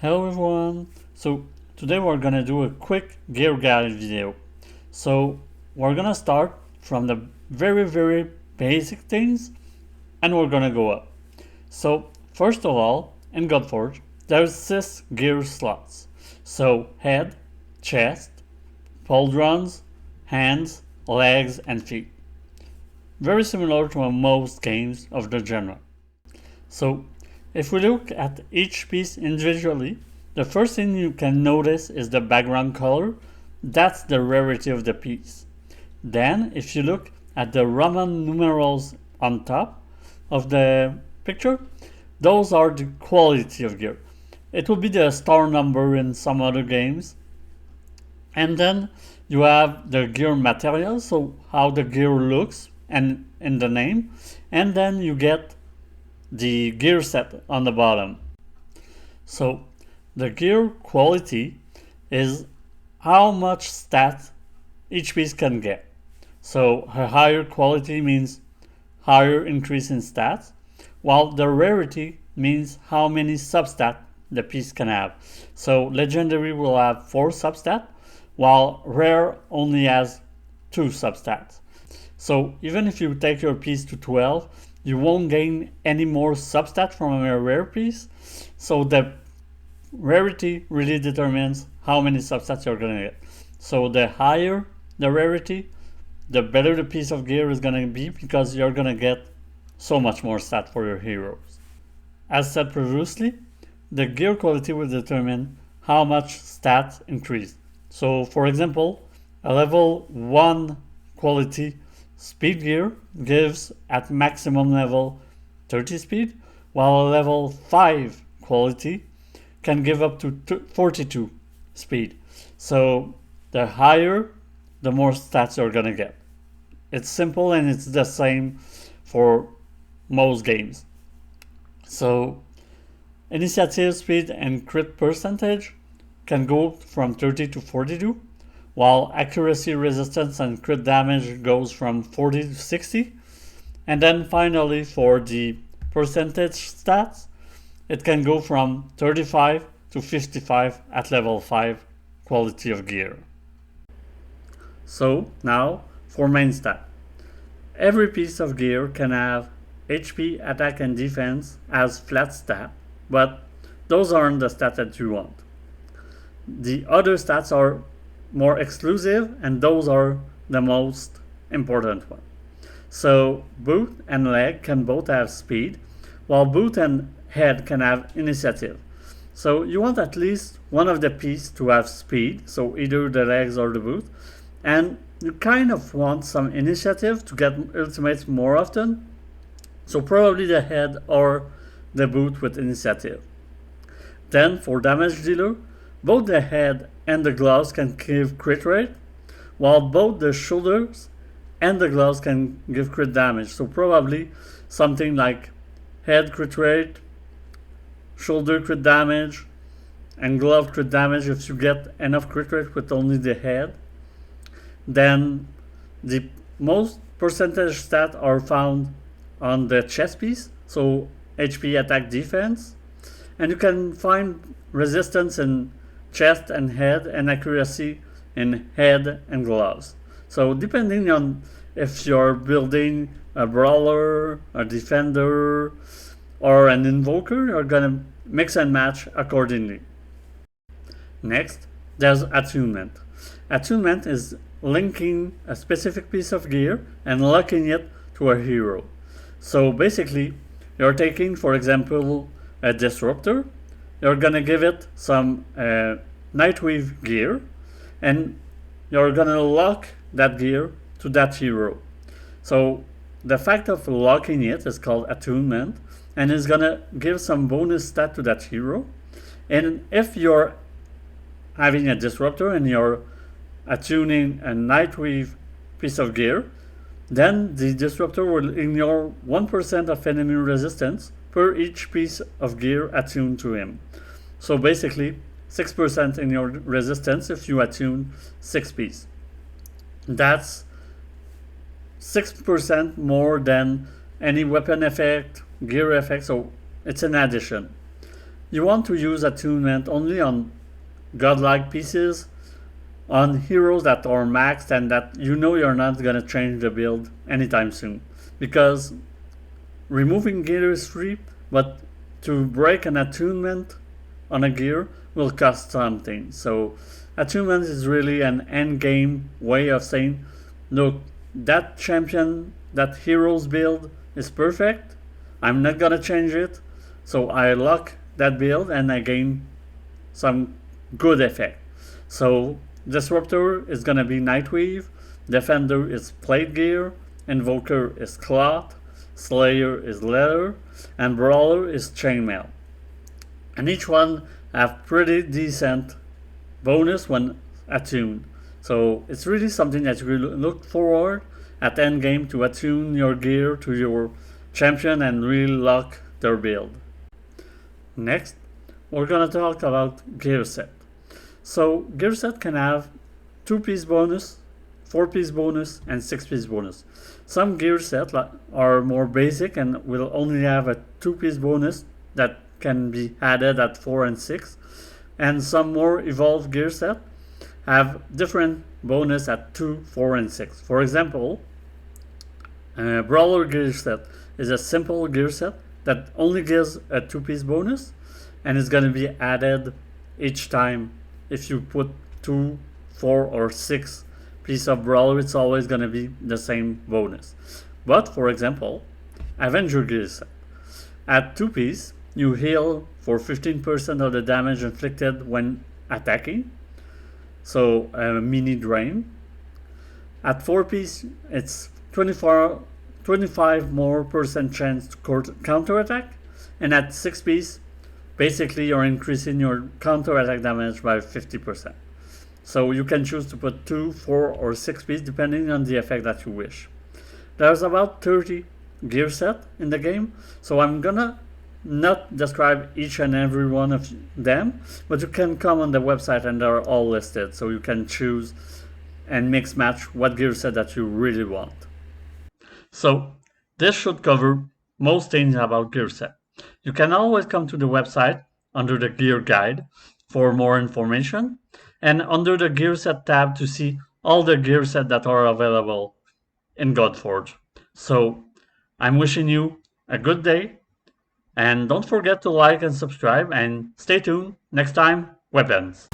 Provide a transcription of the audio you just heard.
Hello everyone! So today we're gonna do a quick gear guide video. So we're gonna start from the very basic things and we're gonna go up. So first of all, in Godforge, there's 6 gear slots. So head, chest, pauldrons, hands, legs and feet. Very similar to most games of the genre. So if we look at each piece individually, the first thing you can notice is the background color. That's the rarity of the piece. Then, if you look at the Roman numerals on top of the picture, those are the quality of gear. It will be the star number in some other games. And then you have the gear material, so how the gear looks and in the name. And then you get the gear set on the bottom. So the gear quality is how much stat each piece can get. So a higher quality means higher increase in stats, while the rarity means how many substat the piece can have. So legendary will have 4 substat, while rare only has 2 substats. So even if you take your piece to 12, you won't gain any more substat from a rare piece. So the rarity really determines how many substats you're gonna get. So the higher the rarity, the better the piece of gear is gonna be because you're gonna get so much more stat for your heroes. As said previously, the gear quality will determine how much stat increase. So for example, a level 1 quality speed gear gives at maximum level 30 speed, while a level 5 quality can give up to 42 speed. So the higher, the more stats you're gonna get. It's simple and it's the same for most games. So initiative speed and crit percentage can go from 30 to 42, while accuracy, resistance, and crit damage goes from 40 to 60. And then finally for the percentage stats, it can go from 35 to 55 at level 5 quality of gear. So now for main stat. Every piece of gear can have HP, attack, and defense as flat stat, but those aren't the stats that you want. The other stats are more exclusive, and those are the most important one. So boot and leg can both have speed, while boot and head can have initiative. So you want at least one of the piece to have speed, so either the legs or the boot, and you kind of want some initiative to get ultimates more often, so probably the head or the boot with initiative. Then for damage dealer, both the head and the gloves can give crit rate, while both the shoulders and the gloves can give crit damage. So probably something like head crit rate, shoulder crit damage, and glove crit damage if you get enough crit rate with only the head. Then the most percentage stat are found on the chest piece, so HP, attack, defense, and you can find resistance in chest and head, and accuracy in head and gloves. So depending on if you're building a brawler, a defender, or an invoker, you're gonna mix and match accordingly. Next, there's attunement. Attunement is linking a specific piece of gear and locking it to a hero. So basically, you're taking, for example, a disruptor, you're gonna give it some Nightweave gear, and you're gonna lock that gear to that hero. So the fact of locking it is called attunement, and is gonna give some bonus stat to that hero. And if you're having a disruptor and you're attuning a Nightweave piece of gear, then the disruptor will ignore 1% of enemy resistance per each piece of gear attuned to him. So basically 6% in your resistance if you attune 6 pieces. That's 6% more than any weapon effect, gear effect, so it's an addition. you want to use attunement only on godlike pieces, on heroes that are maxed and that you know you're not going to change the build anytime soon. Because removing gear is free, but to break an attunement on a gear will cost something. So attunement is really an end game way of saying, look, that champion, that hero's build is perfect. I'm not gonna change it. So I lock that build and I gain some good effect. So Disruptor is gonna be Nightweave, Defender is Plate Gear, Invoker is Cloth, Slayer is Leather, and Brawler is Chainmail. And each one have pretty decent bonus when attuned. So it's really something that you look forward at endgame to attune your gear to your champion and really lock their build. Next, we're gonna talk about gear set. So gear set can have 2-piece bonus, 4-piece bonus, and 6-piece bonus. Some gear sets are more basic and will only have a 2-piece bonus that can be added at 4 and 6, and some more evolved gear set have different bonus at 2, 4, and 6. For example, Brawler gear set is a simple gear set that only gives a 2-piece bonus and is going to be added each time. If you put 2, 4, or 6 piece of Brawler, it's always going to be the same bonus. But for example, Avenger gear set at 2-piece, you heal for 15% of the damage inflicted when attacking, so a mini drain. At 4-piece, it's 25 more percent chance to counter attack, and at 6-piece, basically you're increasing your counter attack damage by 50%. So you can choose to put 2, 4, or 6-piece depending on the effect that you wish. There's about 30 gear set in the game, so I'm gonna not describe each and every one of them, but you can come on the website and they're all listed, so you can choose and mix match what gear set that you really want. So this should cover most things about gear set. You can always come to the website under the gear guide for more information, and under the gear set tab to see all the gear set that are available in Godforge. So I'm wishing you a good day, and don't forget to like and subscribe, and stay tuned next time, weapons.